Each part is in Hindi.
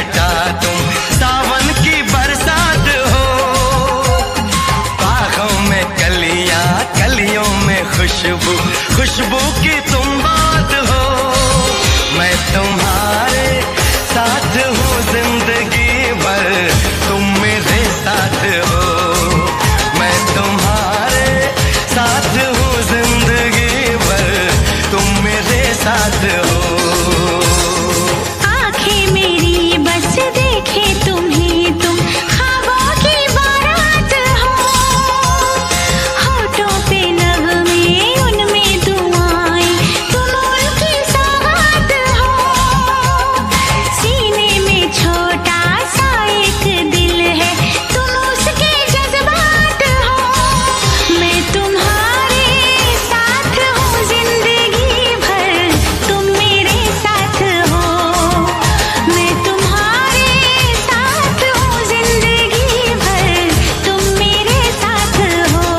घटा तुम सावन की बरसात हो। बागों में कलियां, कलियों में खुशबू, खुशबू की तुम बात हो। मैं तुम्हारे साथ हूँ जिंदगी भर, तुम मेरे साथ हो। मैं तुम्हारे साथ हूँ जिंदगी भर, तुम मेरे साथ हो। आंखें मेरी बस देखे तुम्हें, तुम ख्वाबों की बारात हो। होठों पे नगमे, उनमें दुआएं, तुम उनकी सौगात हो। सीने में छोटा सा एक दिल है, तुम उसके जज्बात हो। मैं तुम्हारे साथ हूँ जिंदगी भर, तुम मेरे साथ हो। मैं तुम्हारे साथ हूँ जिंदगी भर, तुम मेरे साथ हो।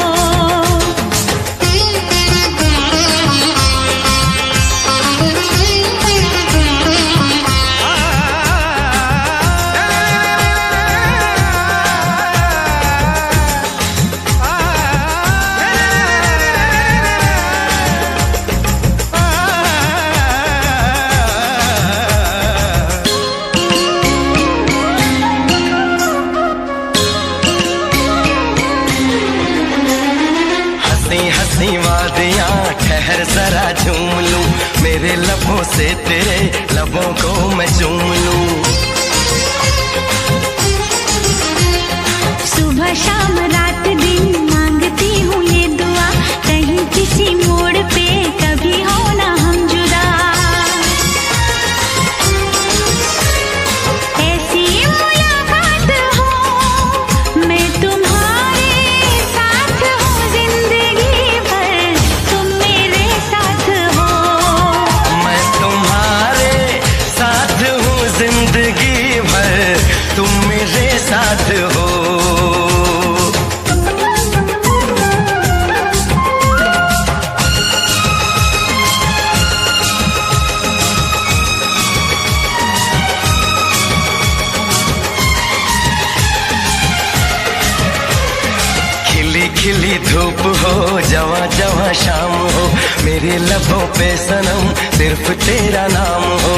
हंसी हंसी वादियाँ ठहर जरा झूम लूं, मेरे लबों से तेरे लबों को मैं चूम लूं। सुबह शाम रात दिन मांगती हूँ ये दुआ, कहीं किसी मोड़ पे कभी हो ना हम जुदा। ऐसी मुलाकात हो, मैं तुम्हारे साथ हूँ जिंदगी भर, तुम मेरे साथ हो। मैं तुम्हारे साथ हूँ जिंदगी भर, तुम मेरे साथ हो। खिली खिली धूप हो, जवां जवां शाम हो, मेरे लबों पे सनम सिर्फ तेरा नाम हो।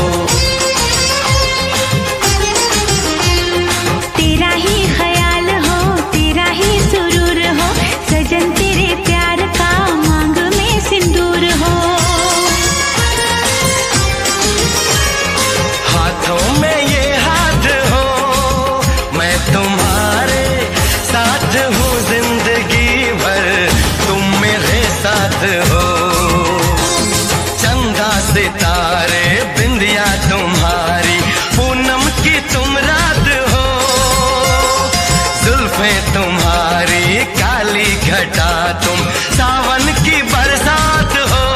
तेरा ही ख्याल हो, तेरा ही सुरूर हो, सजन तेरे प्यार का मांग में सिंदूर हो। हाथों में ये हाथ हो, मैं तुम्हारे साथ हूँ जिंदगी भर, तुम मेरे साथ हो। चंदा सितारे बिंदिया तुम्हारी, पूनम की तुम रात हो। जुल्फें तुम्हारी काली घटा, तुम सावन की बरसात हो।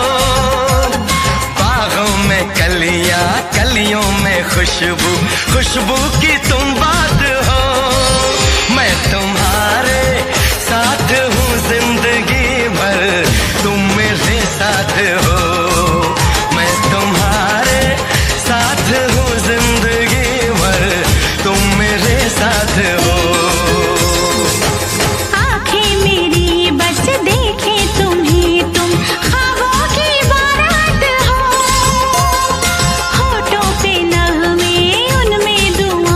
बागों में कलियां, कलियों में खुशबू, खुशबू की तुम बात हो। मैं तुम्हारे साथ हूँ जिंदगी भर, तुम मेरे साथ हो। मैं तुम्हारे साथ हूँ जिंदगी भर, तुम मेरे साथ हो। आंखें मेरी बस देखे तुम्हें, तुम ख्वाबों की बारात हो। होठों पे नगमे, उनमें दुआएं,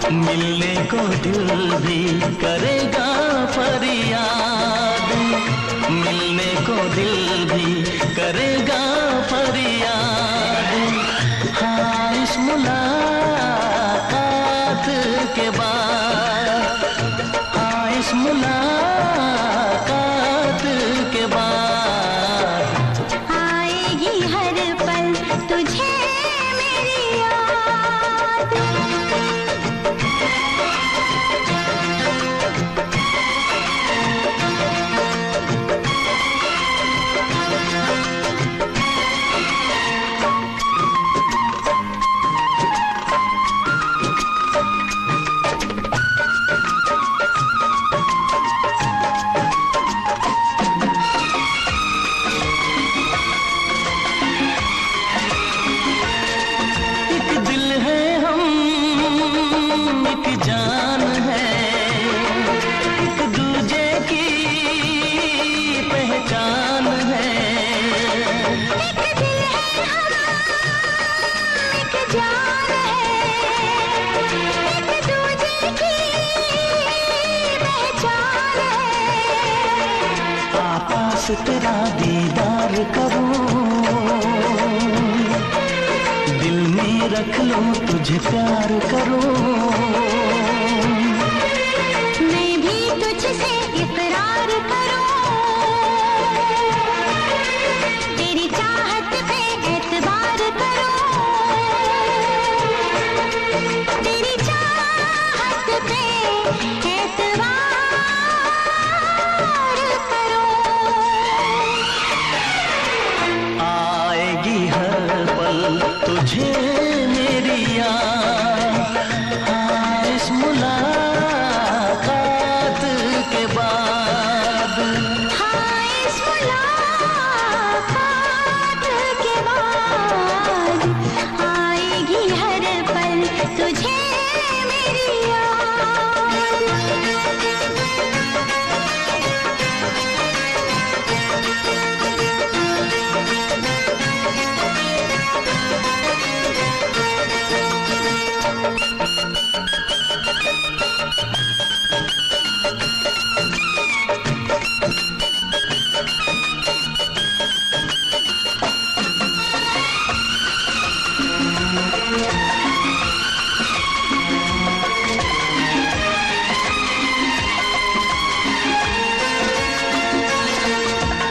मिलने को दिल भी करेगा फरियाद, मिलने को दिल भी करेगा फरियाद। हाँ इस मुलाकात के बाद, हाँ इस मुलाकात के बाद आएगी हर पल तुझे मेरी याद। जान है, एक दूजे की पहचान है। एक दिल है हम, एक जान है, एक दूजे की पहचान है। पास तेरा दीदार करूं, दिल में रख लूं तुझे प्यार करूं। मैं भी तुझसे इकरार करूं, तेरी चाहत पे एतबार करूं, तेरी चाहत पे एतबार करूं। आएगी हर पल तुझे मेरी याद, हाँ इस मुलाकात के बाद, हाँ इस मुलाकात के बाद आएगी हर पल तुझे मेरी याद।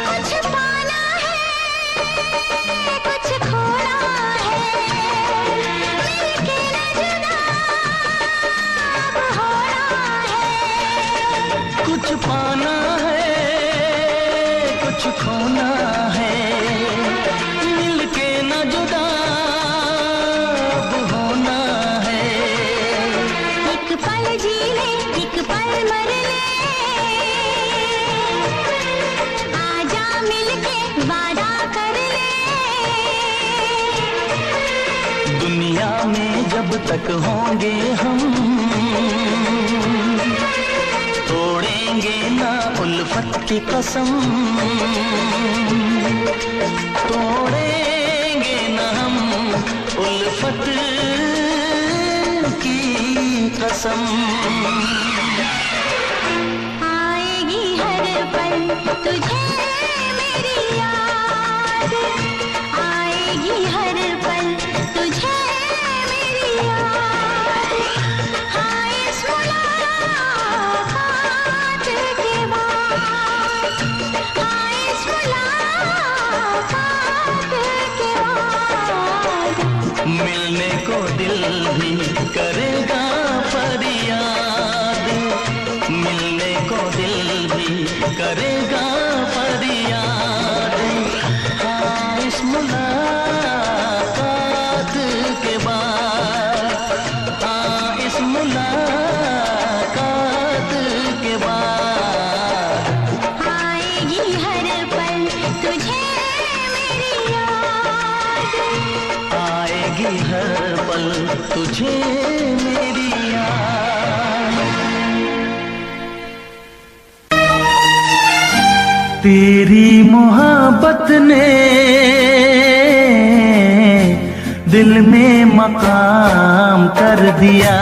कुछ पाना है, कुछ खोना है, मिलके न जुदा अब होना है। कुछ पाना है कुछ खोना है, मिलके न जुदा अब होना है। एक पल जी ले, एक पल मर ले, आजा मिलके वादा कर ले। दुनिया में जब तक होंगे हम, तोड़ेंगे ना उल्फत की कसम, तोड़ेंगे ना हम उल्फत की कसम। आएगी हर पल तुझे मेरी याद, आएगी हर पल तुझे मेरी याद। हाँ इस मुलाकात के बाद, हाँ इस मुलाकात के बाद मिलने को दिल भी करेगा फरियाद, मिलने को दिल भी करेगा फरियाद। हाँ इस मुलाकात के बाद, हाँ इस मुलाकात के बाद आएगी हर पल तुझे मेरी याद। आएगी हर पल तुझे मेरी याद। तेरी मोहब्बत ने दिल में मकाम कर दिया,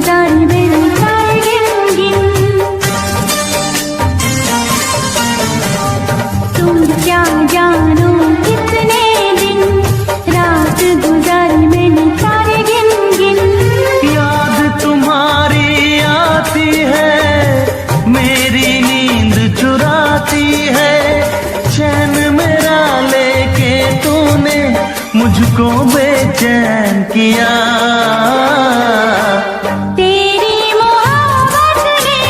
गुजारी दिन सारे गिन गिन। तुम क्या जानो कितने दिन रात गुजारी मैंने सारे गिन गिन। याद तुम्हारी आती है, मेरी नींद चुराती है, चैन मेरा लेके तूने मुझको बेचैन किया। तेरी मोहब्बत ने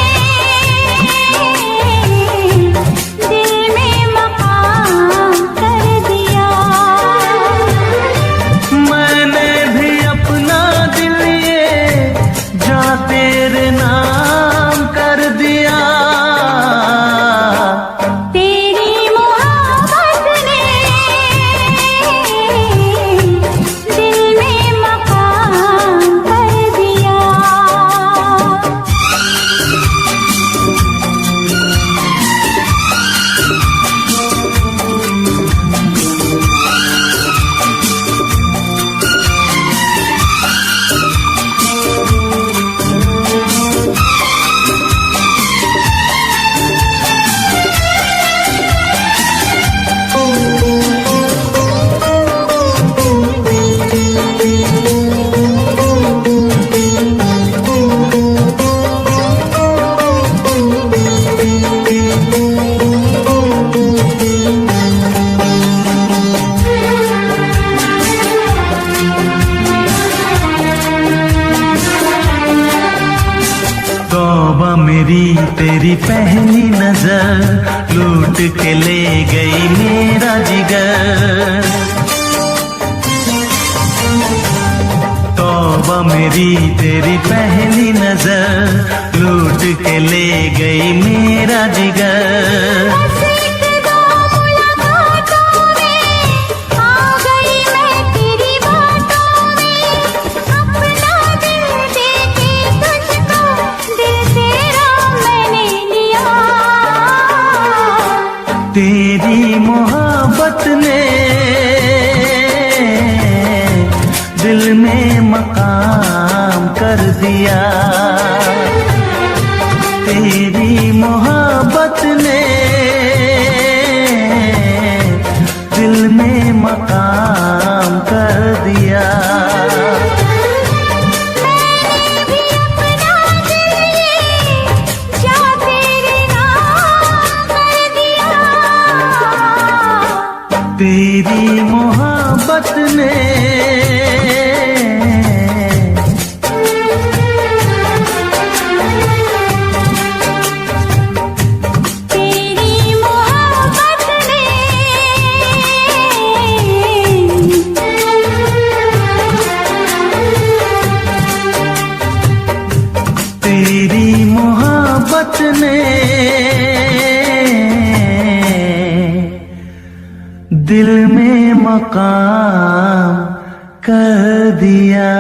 दिल में मकाम कर दिया। मैंने भी अपना दिल ये जा तेरे नाम कर दिया। तेरी मोहब्बत ने दिल में मकाम कर दिया। तौबा मेरी तेरी पहली नजर लूट के ले गई मेरा जिगर। तौबा मेरी तेरी पहली नजर लूट के ले गई मेरा जिगर। बस एक दो मुलाकातों में आ गई मैं तेरी बातों में। अपना दिल देके तुझको दिल तेरा मैंने लिया। तेरी मोहब्बत ने दिल में मकाम कर दिया। तेरी मोहब्बत ने दिल में मकाम कर दिया। मैंने भी अपना दिल ये जा तेरे नाम कर दिया। तेरी मोहब्बत ने तेरी मोहब्बत ने तेरी मोहब्बत ने दिल में मकाम कर दिया।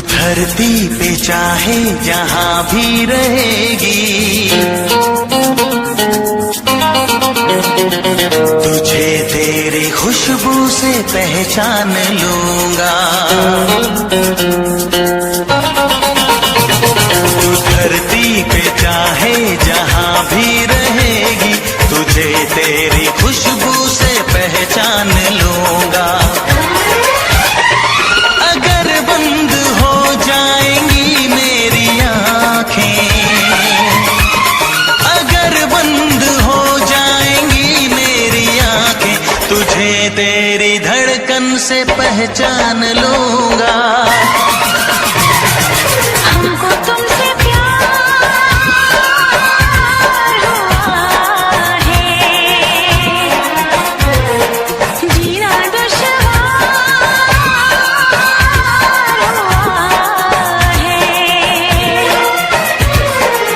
धरती पे चाहे जहां भी रहेगी, तुझे तेरी खुशबू से पहचान लूंगा। तू धरती पे चाहे जहां भी रहेगी, तुझे तेरी खुशबू से पहचान लूंगा। तुझसे पहचान लूंगा। हमको तुमसे प्यार हुआ है, जीना दुश्वार हुआ है।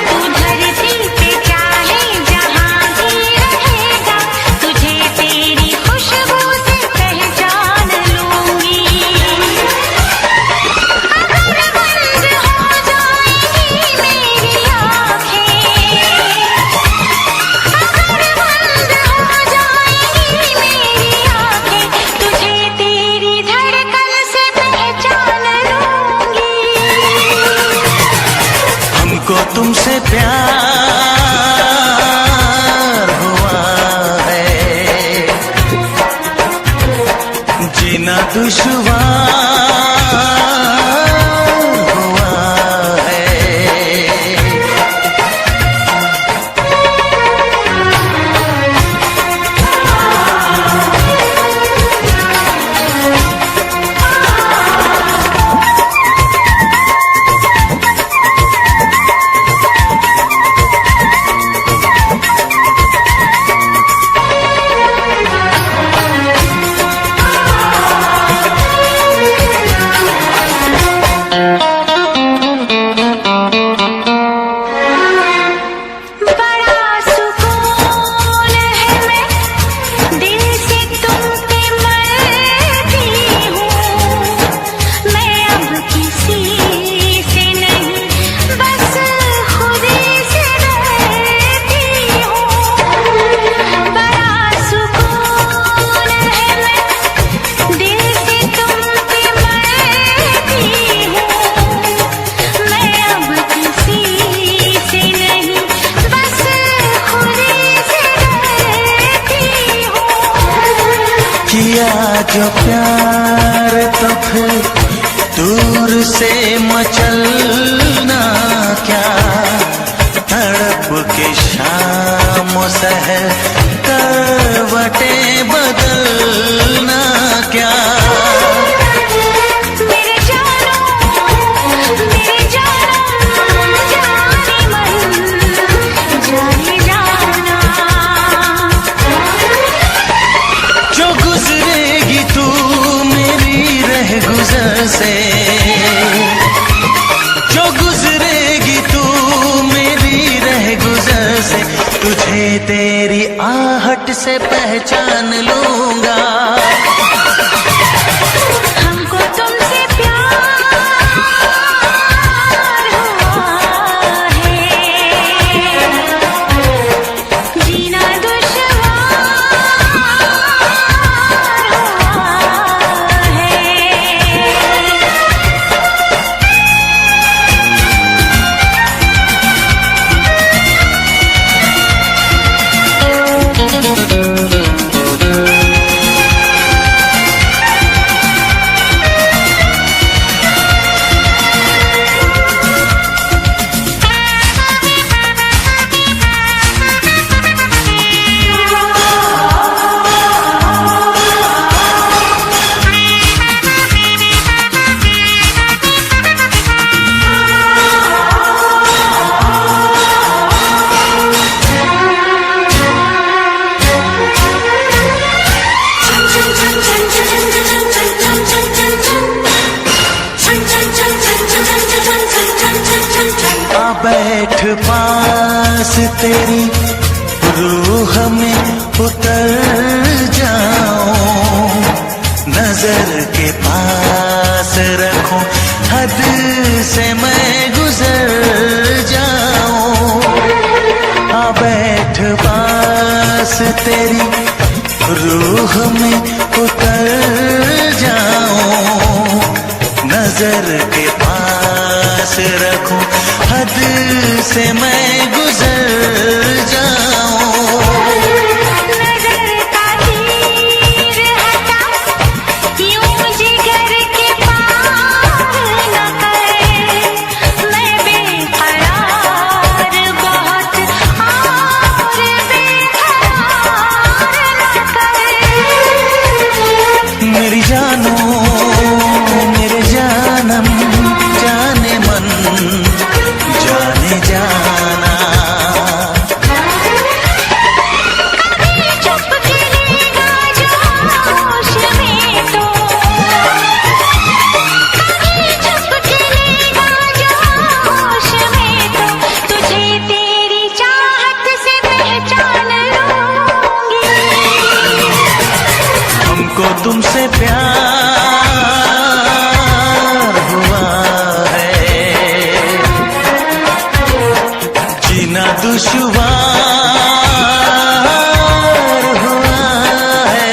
तू धरती पे चाहे जहाँ भी रहेगा, तुझे तेरी खुशबू से पहचान लूंगी। अगर बंद हो जाएगी मेरी आँखें, अगर बंद हो जाएगी मेरी आँखें, तुझे तेरी धड़कन से पहचान लूंगी। हमको तुमसे प्यार हुआ है, जीना दुश्वार हुआ है। बड़ा सुकून है, मैं दिल से तुम पे मरती हूँ। मैं अब किसी से नहीं, बस खुदी से डरती हूँ। बड़ा सुकून है, मैं दिल से तुम पे मरती हूँ। मैं अब किसी से नहीं, बस खुदी से डरती हूँ। किया जो प्यार तो फिर दूर से मचलना क्या, तड़प के शाम सहर करवटें बदलना क्या। मेरे जानो जाने मन जाने जाना। जो गुजरेगी तू मेरी रह गुजर से, जो गुजरेगी तू मेरी रह गुजर से, तुझे तेरी आहट से पहचान लूंगा। हमको तुमसे प्यार हुआ है, जीना दुश्वार हुआ है। बैठ पास तेरी रूह में उतर जाऊं, नजर के पास रखूं, हद से मैं गुजर जाऊं। आ बैठ पास तेरी रूह में उतर जाऊं, नजर के पास रखूं, हद से मैं गुजर जाऊं। नजर का तीर हटा, यूं जिगर के पार न कर। मैं बेकरार बहुत और बेकरार न कर। मेरी जान जानू मेरे जानम जाने मन जाने जाना। चुप के लेगा जोश में तो, चुप के लेगा जोश में तो, तुझे तेरी चाहत से पहचान लूंगी। हमको तुमसे प्यार हुआ है, जीना दुश्वार हुआ है।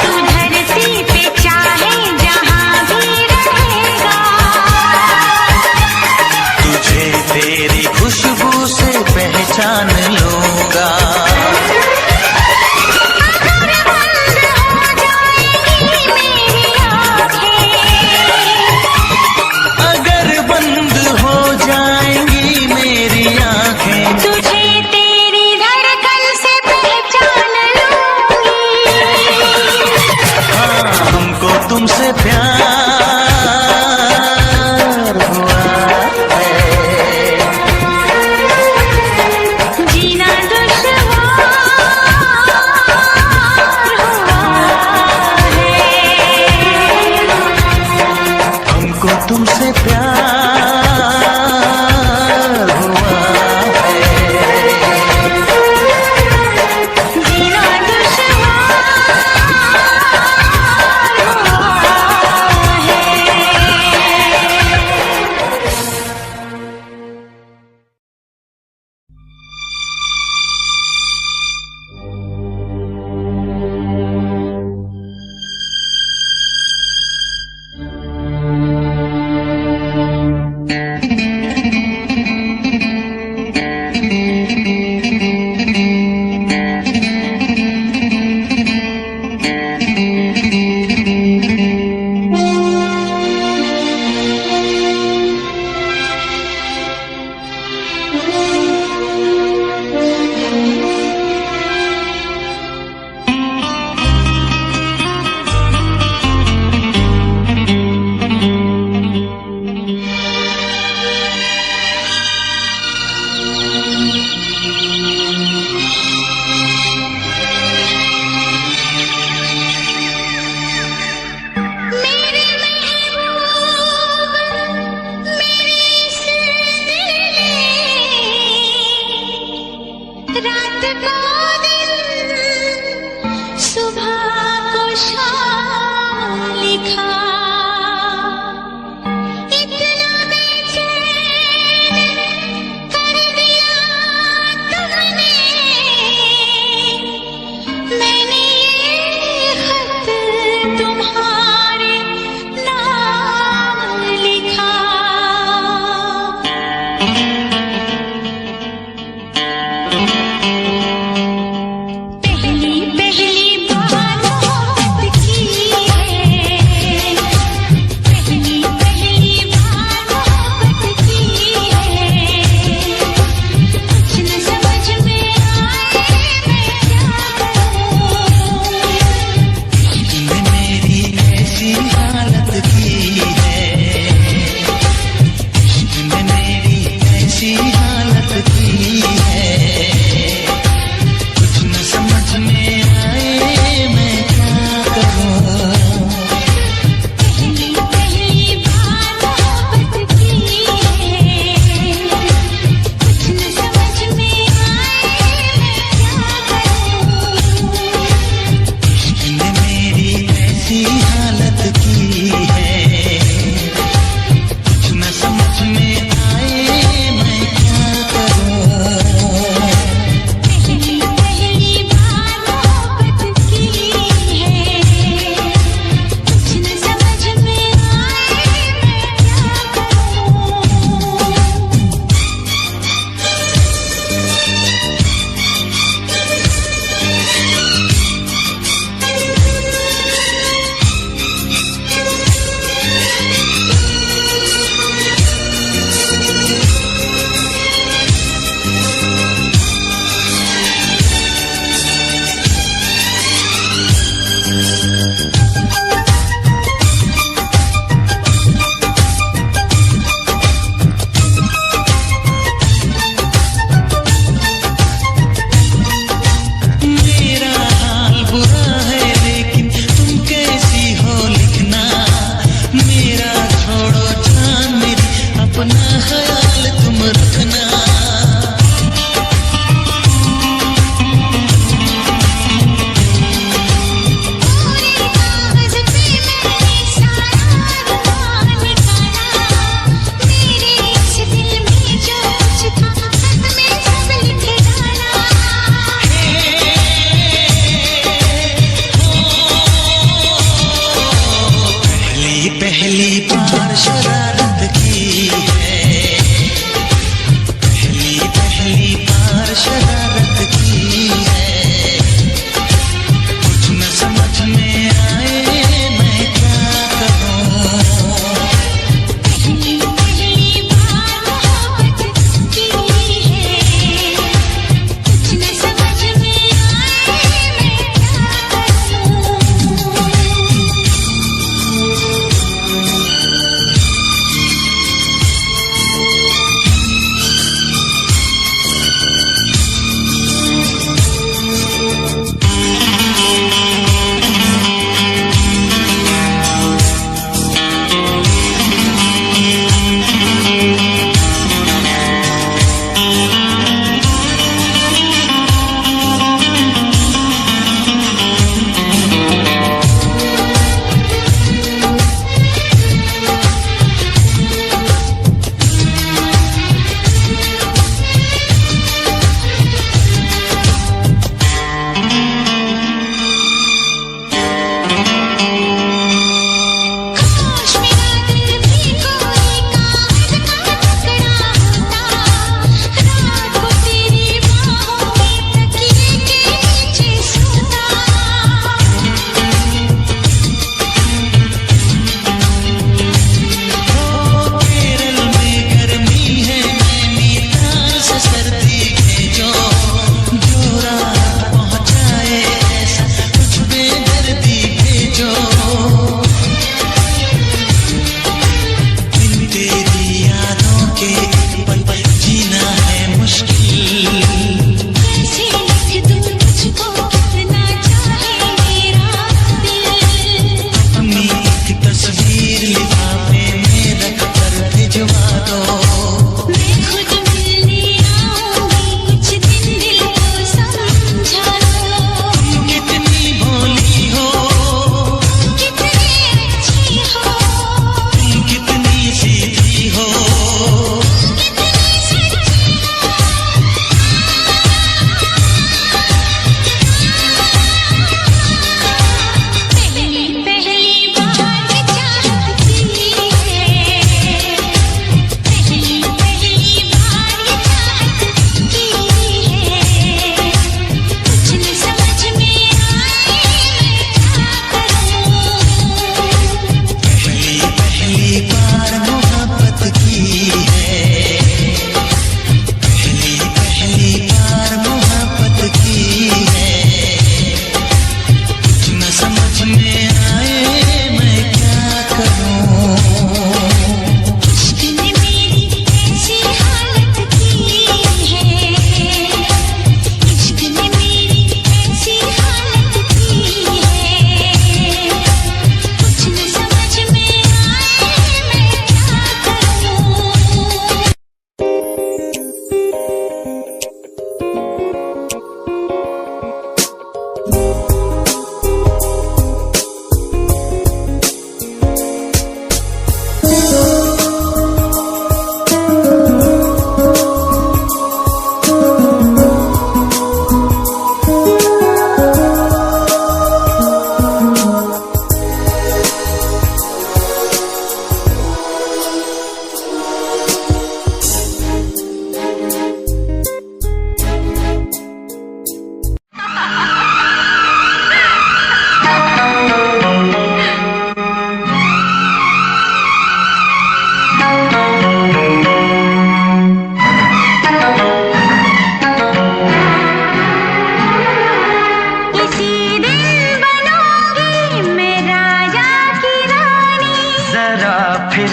तू धरती पे चाहे जहां भी रहेगा, तुझे तेरी खुशबू से पहचान लूंगा। अगर बंद हो जाएंगी मेरी आंखें, तुझे तेरी धड़कन से पहचान लूंगी। हाँ हमको तुमसे प्यार हुआ है, जीना दुश्वार हुआ है। हमको तुमसे प्यार हुआ है। जीना दुश्वार हुआ है। पहली बार शरारत की है, पहली बार शरारत की है। कुछ न समझ में आए मैं क्या करूं। पहली बार मोहब्बत की है, कुछ न समझ में आए मैं क्या करूं।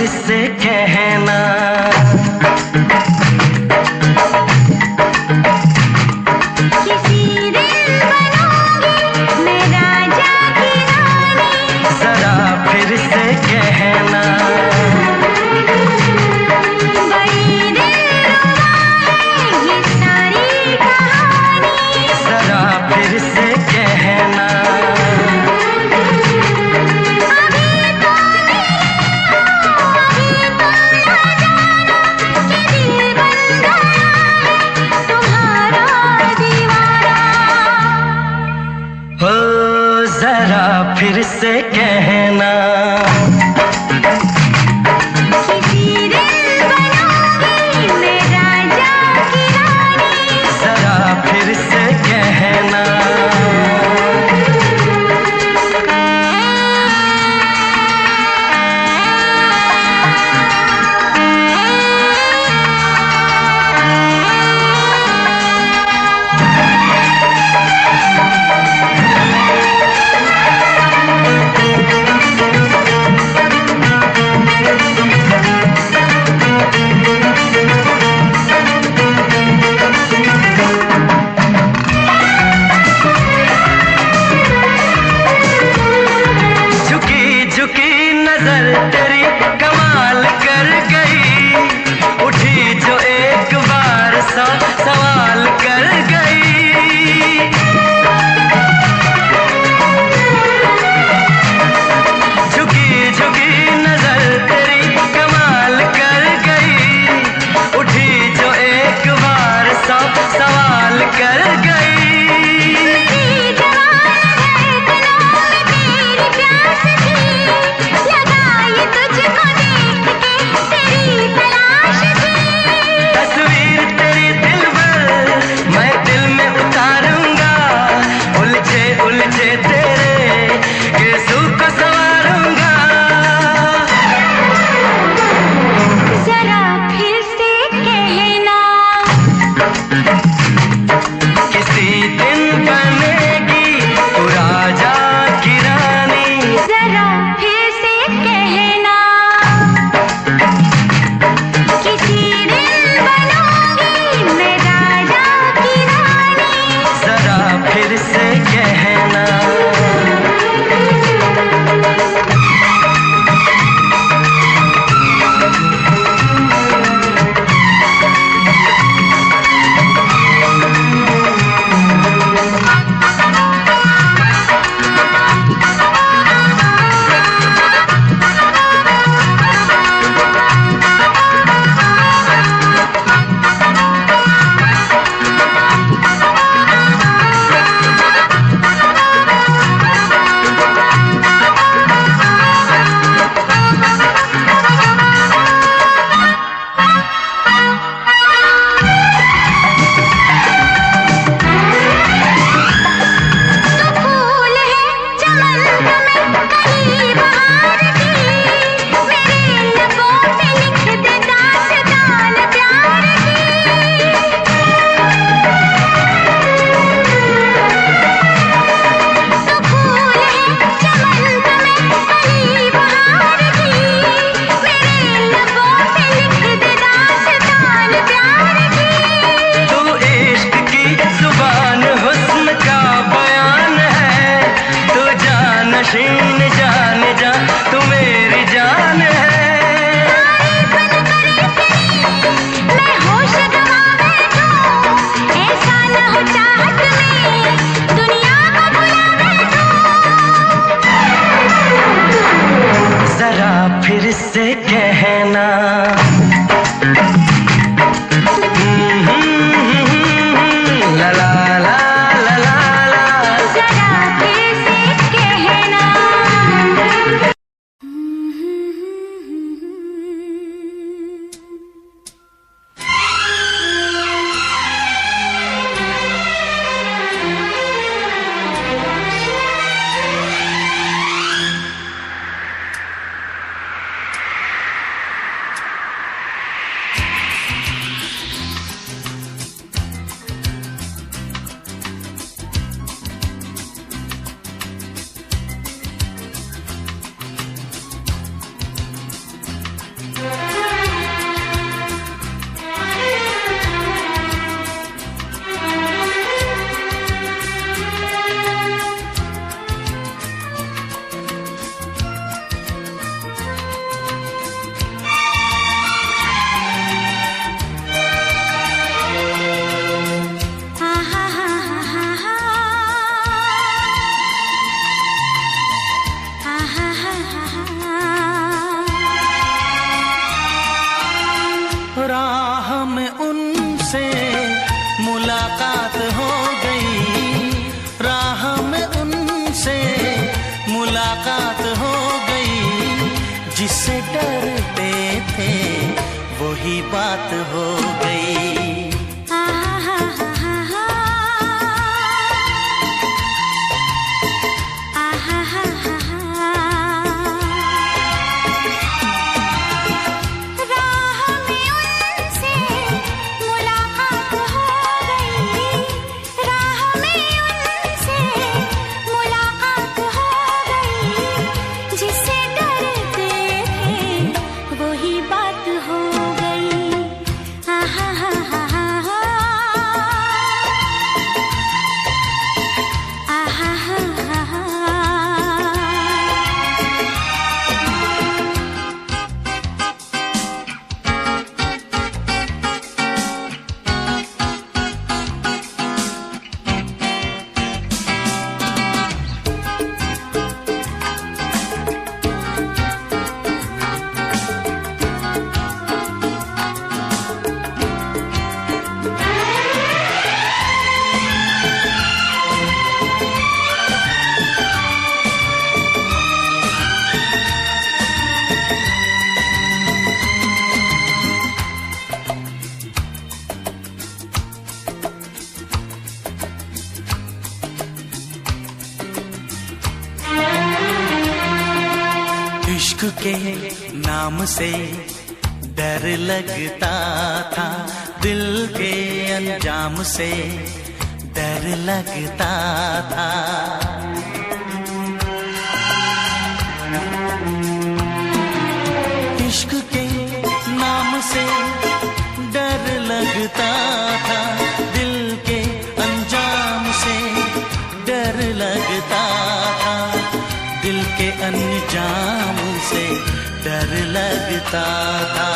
फिर से कहना। किसी दिन बनूंगी मैं राजा की रानी। जरा फिर से कहना। बड़ी दिलरुबा है ये सारी कहानी। जरा फिर से कहना। अभी तो दिल बन गया है तुम्हारा दीवाना। हो जरा फिर से कहना। किसी दिन बनूंगी मैं राजा की रानी। जरा फिर से कहना। झुकी झुकी नजर तेरी कमाल कर गई। उठी जो एक बार सौ सवाल कर गई। झुकी झुकी नजर तेरी कमाल कर गई। उठी जो एक बार सौ सवाल कर गई। मेरी जवान धड़कनों में तेरी प्यास थी। लगाई तुझको देख के तेरी तलाश थी। तस्वीर तेरी दिल भर मैं दिल में उतारूंगा। उलझे उलझे तेरे गेसू को संवारूंगा। जरा फिर से कहना। किसी दिन बनेगी तू राजा की रानी। जरा फिर से कहना। किसी दिन बनूंगी मैं राजा की रानी। जरा फिर से कहना। तू फूल है चमन में कली बहार की। मेरे लबों पे लिख दे दास्तान प्यार की। तू फूल है चमन में कली बहार की। मेरे लबों पे लिख दे दास्तान प्यार की। तू इश्क की जुबान हुस्न का बयान है। तू जानशीन जान जा तू मेरी जान है। तारीफ न करे तेरी मैं होश गंवा बैठूं। ऐसा न हो चाहत में दुनिया को भुला बैठूं। जरा फिर से कहना। ला ला ला ला ला ला। जरा फिर से कहना। जिससे डरते थे वही बात हो गई। इश्क के नाम से डर लगता था, दिल के अंजाम से डर लगता था। इश्क के नाम से डर लगता था, दिल के अंजाम से डर लगता था, दिल के अंजाम से डर लगता था।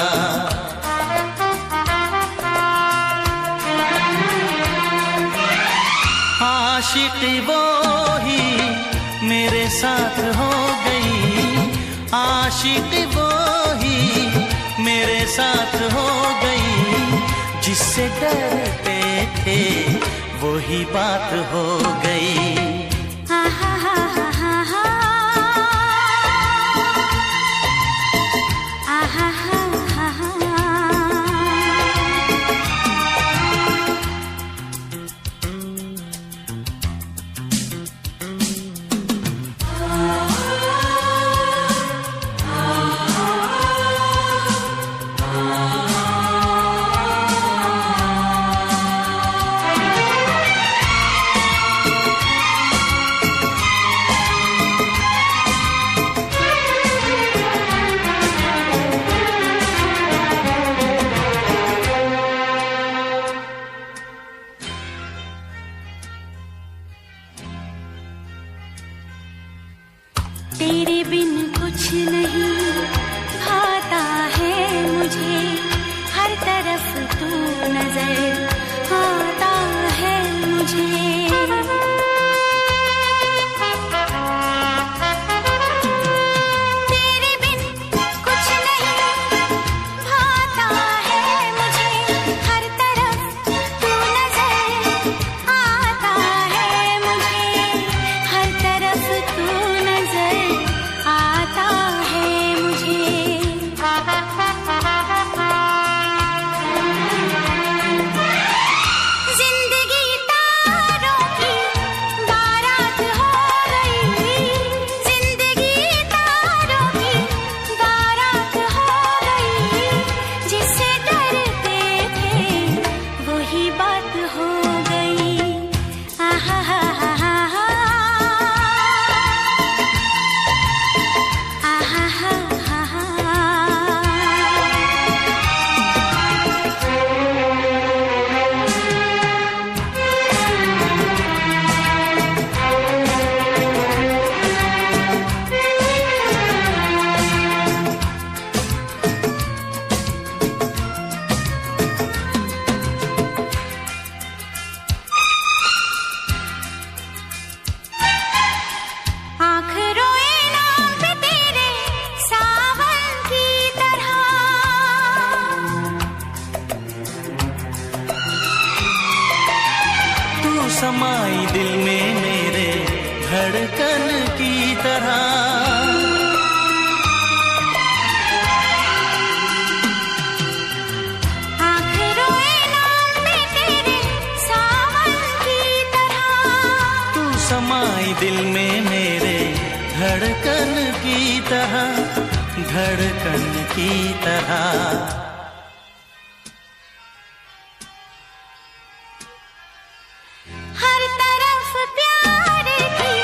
आशिकी वो ही मेरे साथ हो गई, आशिकी वो ही मेरे साथ हो गई, जिससे डरते थे वही बात हो गई। तेरे बिन कुछ नहीं भाता है मुझे, हर तरफ तू नजर आता है मुझे। तेरे बिन कुछ नहीं भाता है मुझे, हर तरफ तू नजर आता है मुझे, हर तरफ तू नजर आता है मुझे। जिंदगी तारों की बारात हो गई, जिंदगी तारों की बारात हो गई, जिससे डरते थे वही बात हो गई। आहा हा हा हा हा, आहा हा हा हा। आँख रोए नाम पे तेरे सावन की तरह, तू समाई दिल में मेरे धड़कन की तरह। धड़कन की तरह, धड़कन की तरह। हर तरफ प्यार की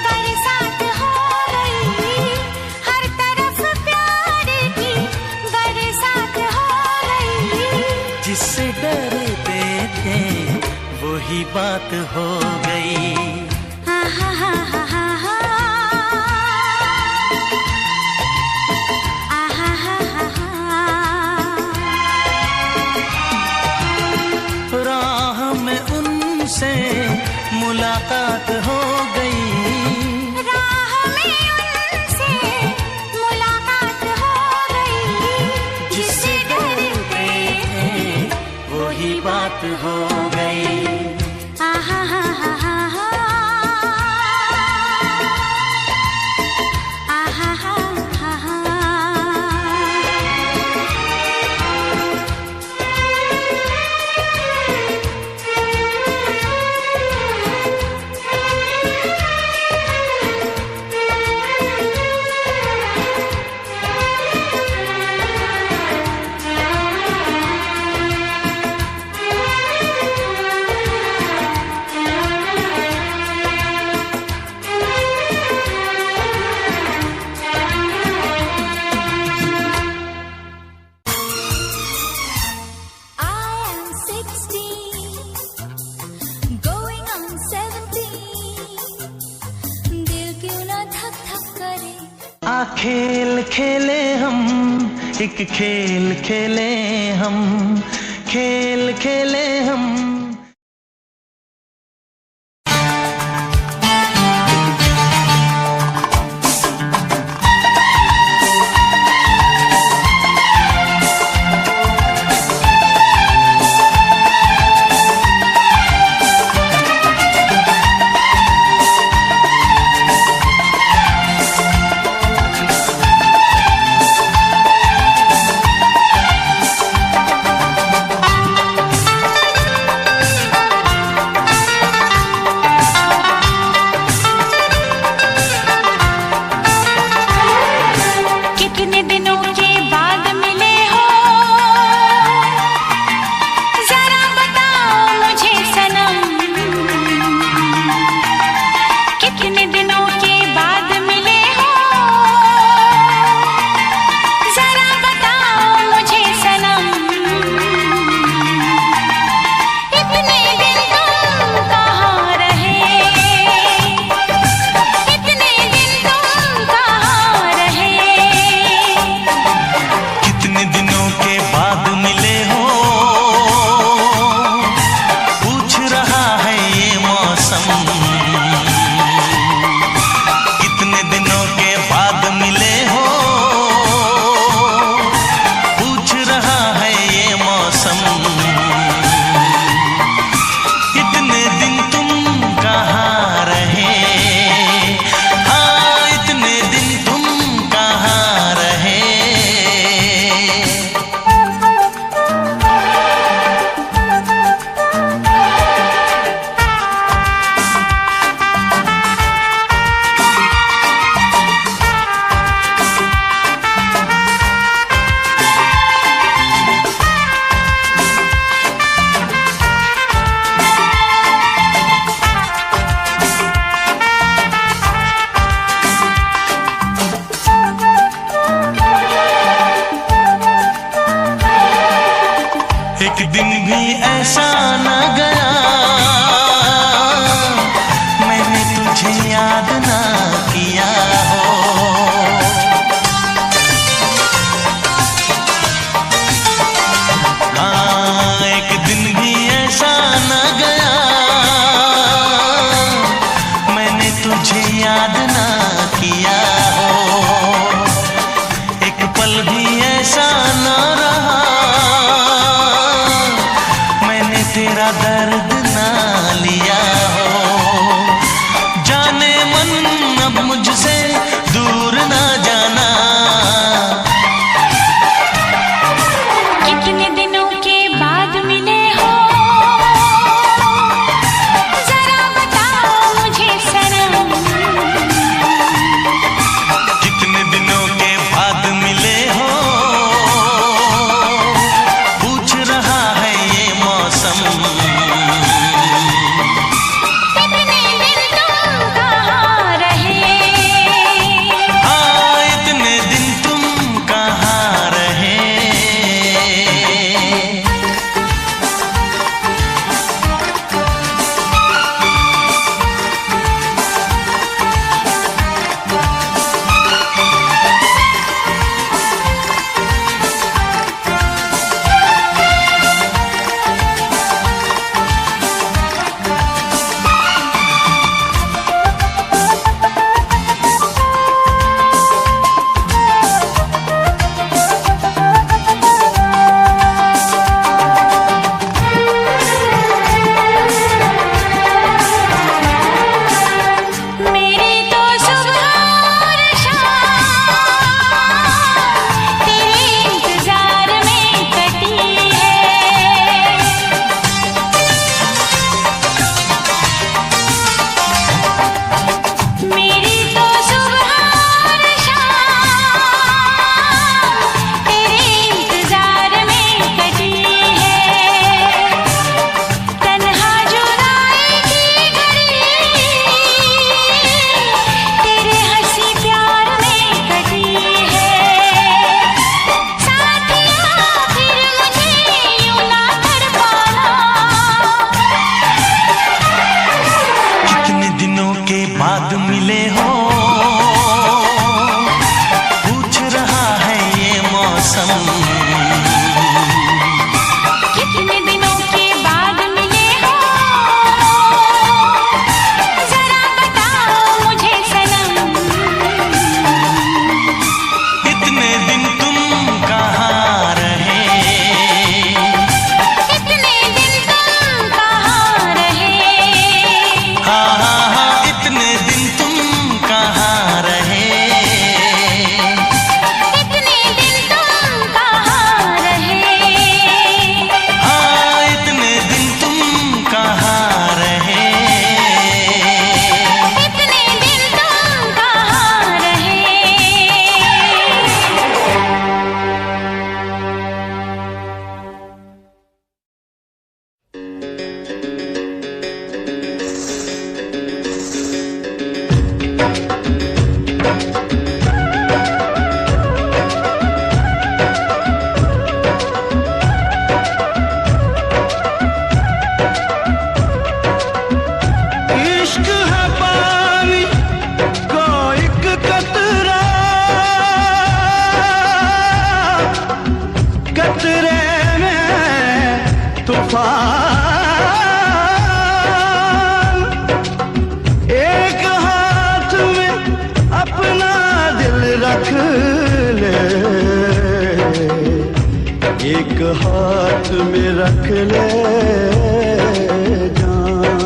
बरसात हो गई, हर तरफ प्यार की बरसात हो गई। जिससे डरते थे वही बात हो गई। आहा हा हा हा हा, आहा हा हा हा। राह में उनसे मुलाकात हो गई, राह में उनसे मुलाकात हो गई। जिससे डरते थे वही बात हो गई। आहा हा हा हा हा, आहा हा हा हा। खेल खेले हम, एक खेल खेले हम, खेल खेले हम। रख ले, एक हाथ में रख ले जान।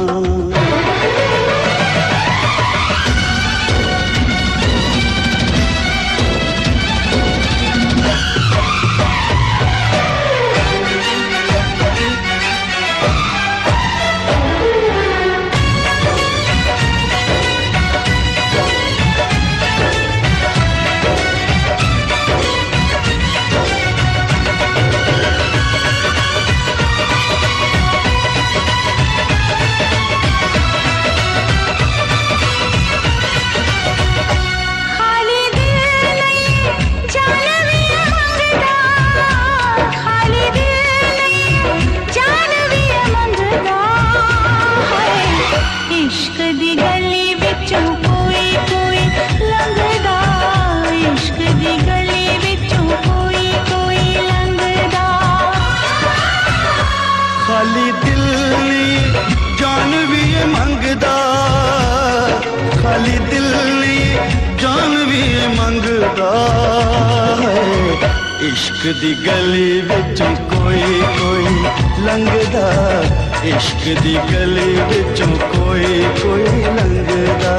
खाली दिल जान भी ये मंगदा, खाली दिल जान भी ये मंगदा है। इश्क दी गली विचों कोई कोई लंघदा, इश्क दी गली विचों कोई कोई लंघदा।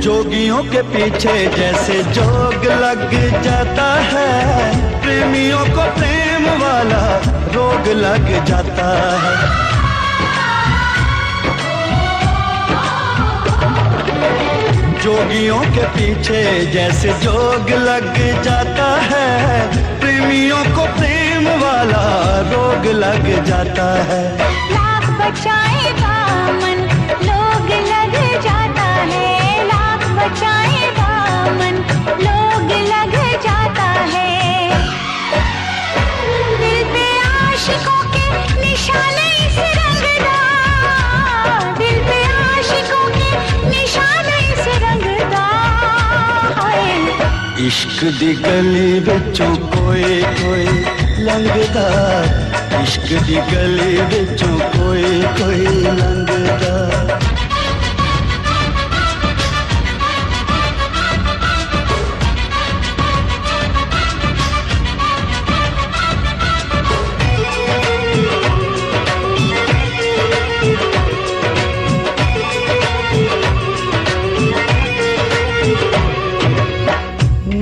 जोगियों के पीछे जैसे जोग लग जाता है, प्रेमियों को प्रेम वाला रोग लग जाता है। जोगियों के पीछे जैसे जोग लग जाता है, प्रेमियों को प्रेम वाला रोग लग जाता है। लाख बचाए दामन लोग लग जाता है, लाख बचाए दामन लोग लग जाता है। दिल पे आशिकों के निशाने इस रंगदा, दिल पे आशिकों के निशाने इस रंगदा है। इश्क दी गली विचों कोई कोई लंघदा, इश्क दी गली विचों कोई कोई लंघदा।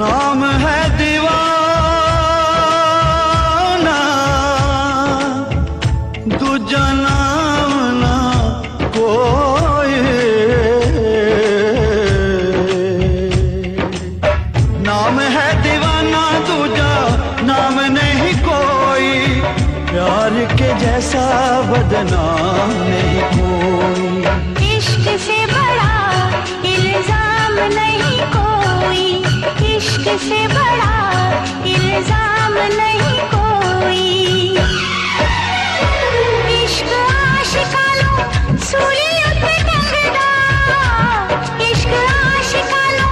नाम है दीवाना, दूजा नाम ना कोई। नाम है दीवाना, दूजा नाम नहीं कोई। प्यार के जैसा बदनाम नहीं कोई। इश्क से बड़ा इल्जाम नहीं कोई, इश्क से बड़ा इल्जाम नहीं कोई। इश्क आशिकानो सूली उत्ते टंगदा, इश्क आशिकानो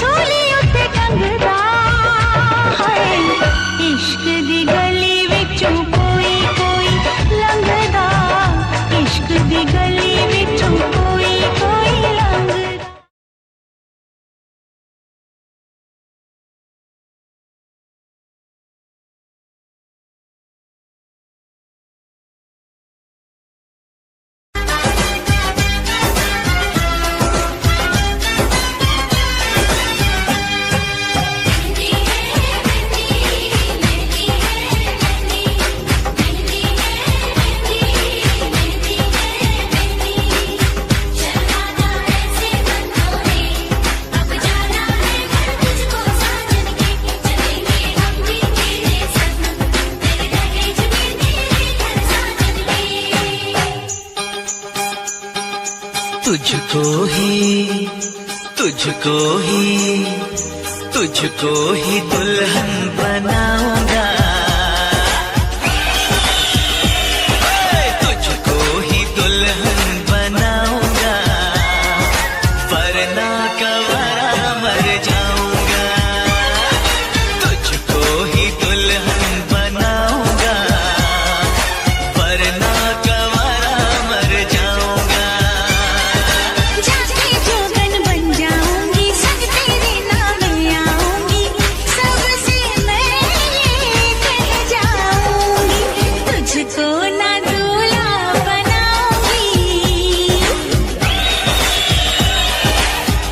सूली उत्ते टंगदा है। इश्क दी गली विचों कोई कोई लंघदा, इश्क दी गली विचों कोई कोई लंघदा। तुझको ही तुझको ही तुझको ही दुल्हन बनाऊंगा, तुझको ही दुल्हन बनाऊंगा, वरना कंवारा मर जाऊंगा, तुझको ही दुल्हन बनाऊंगा, वरना कंवारा मर जाऊंगा। जाके जोगन बन जाऊंगी, संग तेरे नाम आऊंगी, सबसे मैं ये कह जाऊंगी, तुझको ना दूल्हा बनाऊंगी,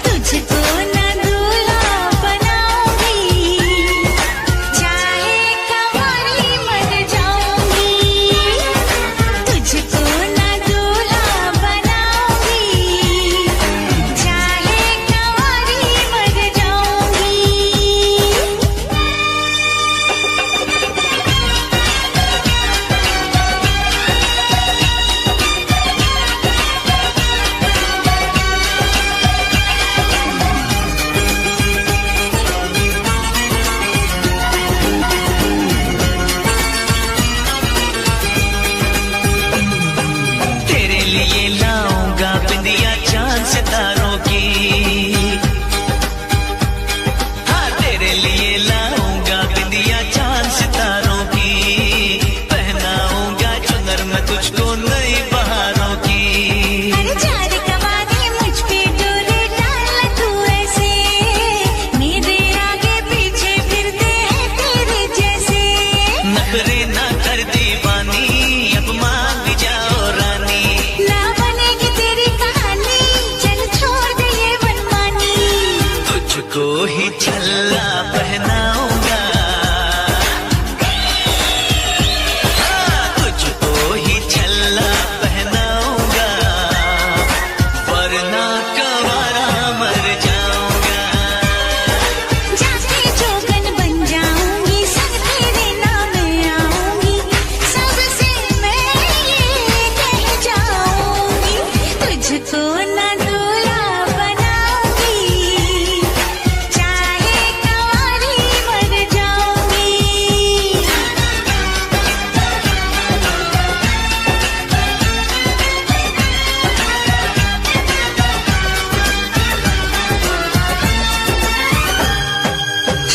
तुझको ना दूल्हा बनाऊंगी, चाहे कंवारी मर जाऊंगी, तुझको ना दूल्हा बनाऊंगी, चाहे कंवारी मर जाऊंगी। तेरे लिए लाऊंगा बिंदिया चांद सितारों की, हाँ तेरे लिए लाऊंगा बिंदिया चांद सितारों की, पहनाऊंगा चुनर मैं तुझको नई बहारों की। अरे चार कवाले मुझ पे डोले डाल तू ऐसे, मेरे आगे पीछे फिरते हैं तेरे जैसे, नखरे ना कर दीवानी, अब मान भी जाओ रानी, ना बनेगी तेरी कहानी, चल छोड़ दे ये मनमानी, तुझको ही छल्ला पहनाऊंगा, हाँ, तुझको ही छल्ला पहनाऊंगा, वरना कंवारा मर जाऊंगा। जाके जोगन बन जाऊंगी, संग तेरे नाम आऊंगी, सबसे मैं ये कह जाऊंगी, तुझको ना दूल्हा बनाऊंगी, चाहे कंवारी मर जाऊंगी।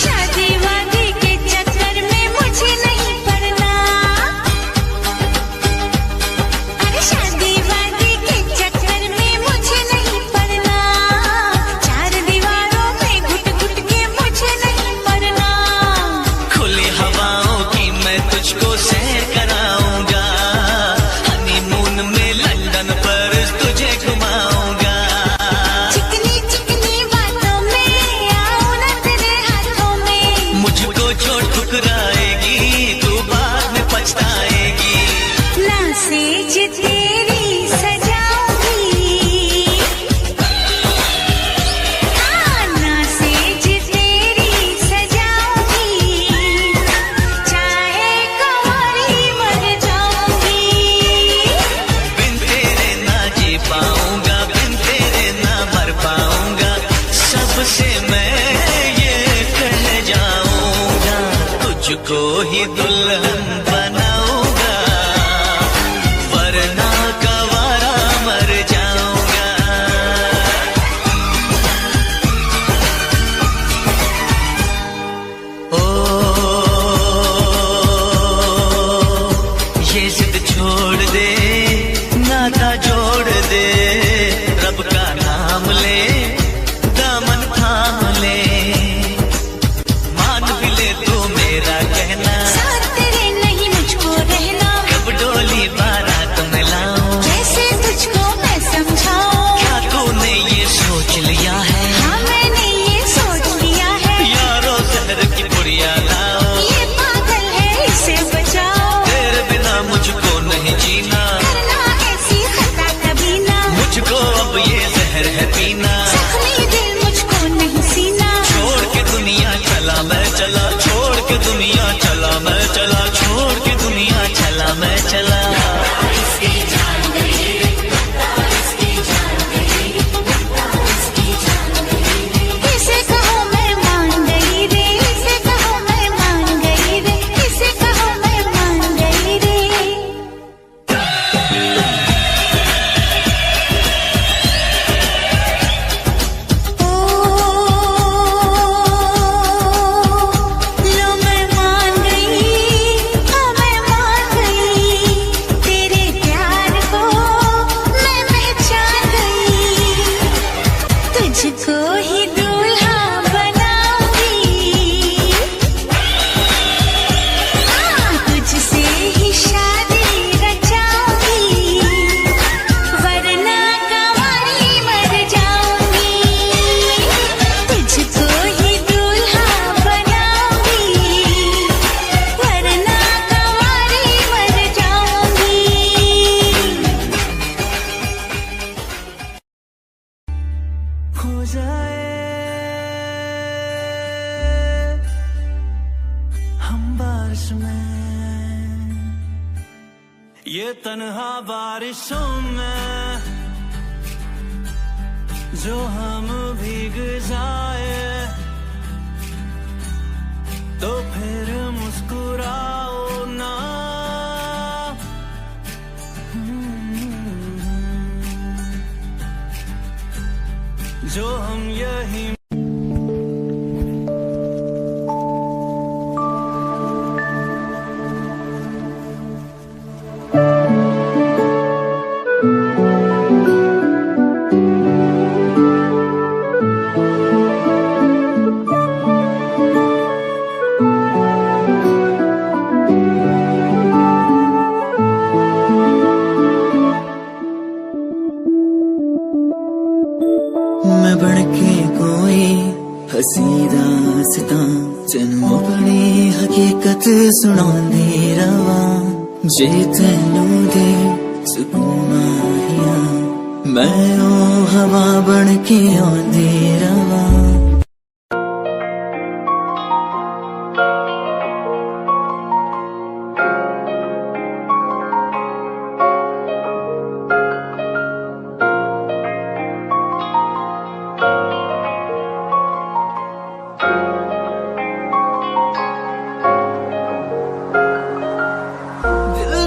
शादी वादी के चक्कर में मुझे नहीं पड़ना, अरे शादी वादी के चक्कर में मुझे नहीं पड़ना, चार दीवारों में घुट घुट के मुझे नहीं पड़ना, खुली हवाओं की मैं तुझको सैर कराऊंगा, हनीमून में लंदन पर तुझे घुमाऊंगा, चिकनी चिकनी बातों में आऊं ना तेरे हाथों में, मुझको जो ठुकराएगी तू बाद में पछताएगी, ना सेज तेरी सजाऊंगी, हाँ ना सेज तेरी सजाऊंगी, चाहे कंवारी मर जाऊंगी, बिन तेरे ना जी पाऊंगा, बिन तेरे ना मर पाऊंगा, सबसे मैं ये कह जाऊंगा, तुझको ही दुल्हन बनाऊंगा, वरना कंवारा मर जाऊंगा। ओ ये जिद छोड़ दे, नाता जोड़ दे, रब का नाम ले, दामन थाम ले, मान भी ले तू मेरा कहना, साथ तेरे में, ये तन्हा बारिशों में जो हम भीग जाए तो फिर मुस्कुराओ ना। जो हम यही मैं बढ़के कोई हसी दास्तां तेनू अपनी हकीकत सुनांदी रवां, जे तेनू दे सुकून आहिया मैं ओ हवा बन के आंदी रवां।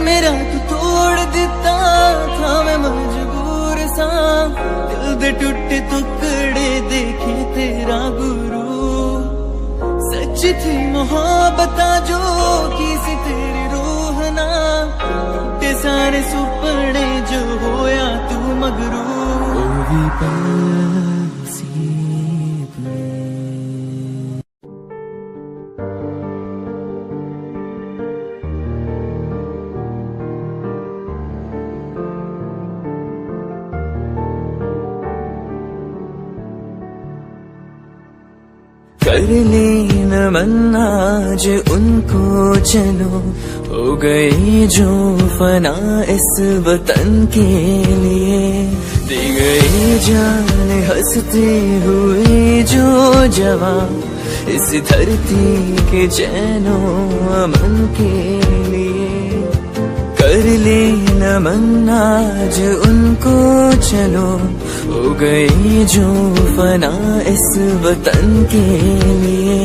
मेरा तू तोड़ दिता था, मैं मजबूर सा दिल दे टूटे टुकड़े देखे तेरा गुरु। सच थी मोहब्बत जो की सी तेरी रूह ना, टूटे सारे सुपने जो होया तू मगरू। ओ भी पासी कर ले नमन आज उनको चलो, हो गए जो फना इस वतन के लिए। दे गए जान हंसते हुए जो जवान इस धरती के चैनो अमन के लिए। कर ले नमन आज उनको चलो, हो गए जो फना इस वतन के लिए।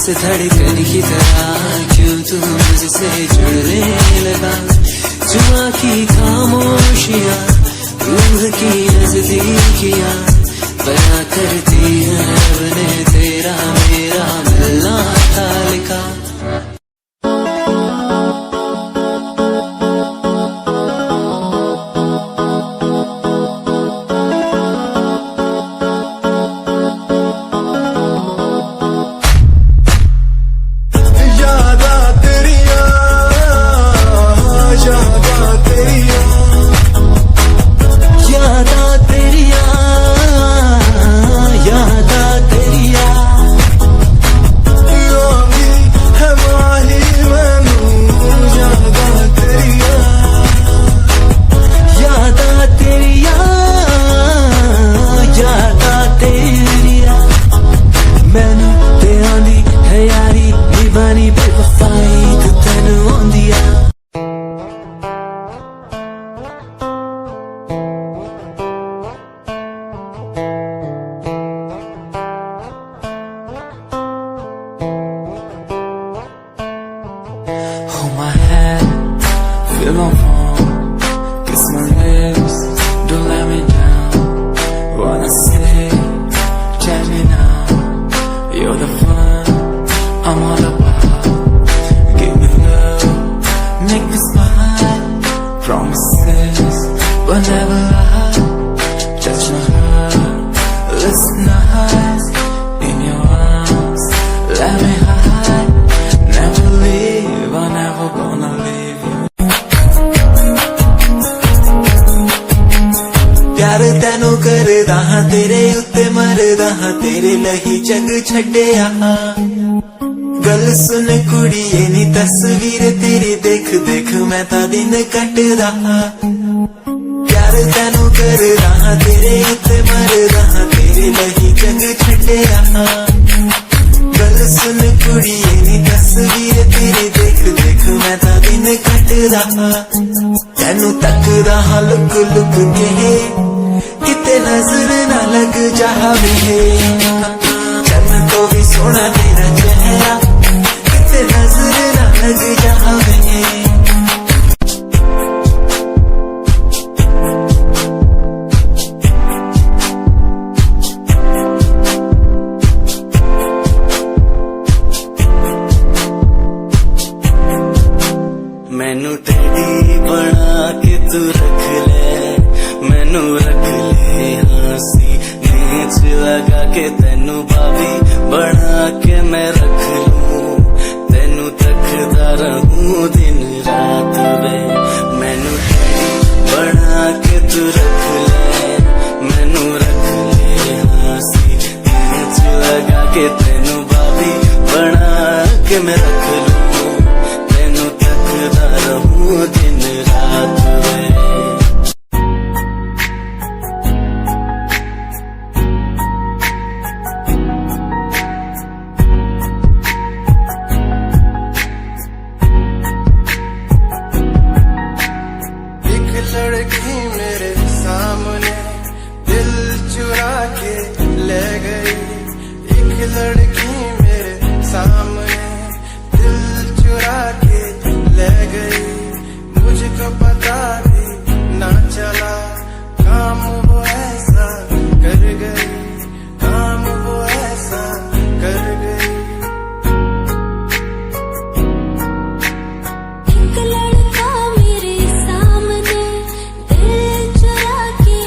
सांस धड़कन की तरह क्यों तू मुझसे जुड़ने लगा। जुआ की खामोशियां रूह की नजदीकियां बना करती है रब ने तेरा मेरा मिलना था लिखा। Hold my hand, feel my palm, kiss my lips, don't let me down. Wanna say, tell me now, you're the fun I'm all about. Give me love, make me smile, promises will never lie. Touch my heart, listen nice, in your arms, let me hide. Never leave, I'm never gonna leave you. प्यार तैनू करदा हां तेरे उत्ते मरदा हां तेरे लही जग छड्डिया। गल सुन कुड़िए नी तस्वीर तेरी देख देख मैं तां दिन कटदा हां। प्यार तैनू करदा हां तेरे उत्ते मरदा हां तेरे लही जग छड्डिया। गल सुन कुड़िए नी तस्वीर तेरी देख देख मैं तां दिन कटदा हां। तैनू तकदा हां लुक लुक के किते नजर ना लग जावे। चन्न तो भी सोना तेरा चेहरा किते नजर ना लग जावे। मैनू टेडी बना के तू रख ले, मैनू रख ले हंसी नीच लगा के तेनू भाभी बना के मैं रख लूं। तेनू तकदा रहूं दिन रात वे। मैनू टेडी बना के तू रख ले, मैनू रख ले हंसी नीच लगा के तेनू भाभी बना के मैं रख लूं। दिन रात में एक लड़की मेरे सामने दिल चुरा के ले गई। एक लड़की मेरे सामने दिल चुरा के ले गई। मुझको पता भी ना चला काम वो ऐसा कर गई, काम वो ऐसा कर गई। एक लड़का मेरे सामने दिल चुरा के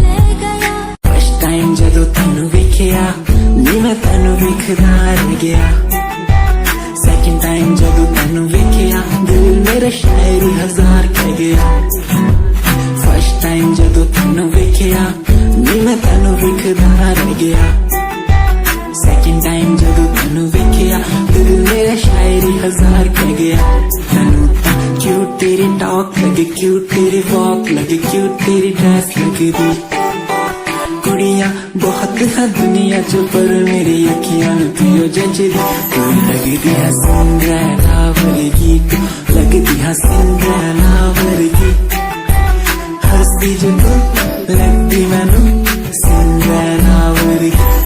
ले गया। फर्स्ट टाइम जदों तैनू वेखिया नी मैं तैनू वेखदा रह गया। सेकंड टाइम जदों तैनू वेखिया दिल मेरा शायरी हजार कह गया। फर्स्ट टाइम जदों तैनू वेखिया नी मैं तैनू वेखदा रह गया। सेकंड टाइम जदों तैनू वेखिया दिल मेरा शायरी हजार कह गया। तैनू तां क्यूट तेरी टॉक लगे, क्यूट तेरी वॉक लगे, क्यूट तेरी ड्रेस लगदी। कुड़ियां बहुत है दुनिया च पर मेरी अखियां तुझो जचदी। तू लगदी है सिंड्रेला वर्गी, तू लगदी है सिंड्रेला वर्गी। हंसदी जो तू लगदी मैनू सिंड्रेला वर्गी।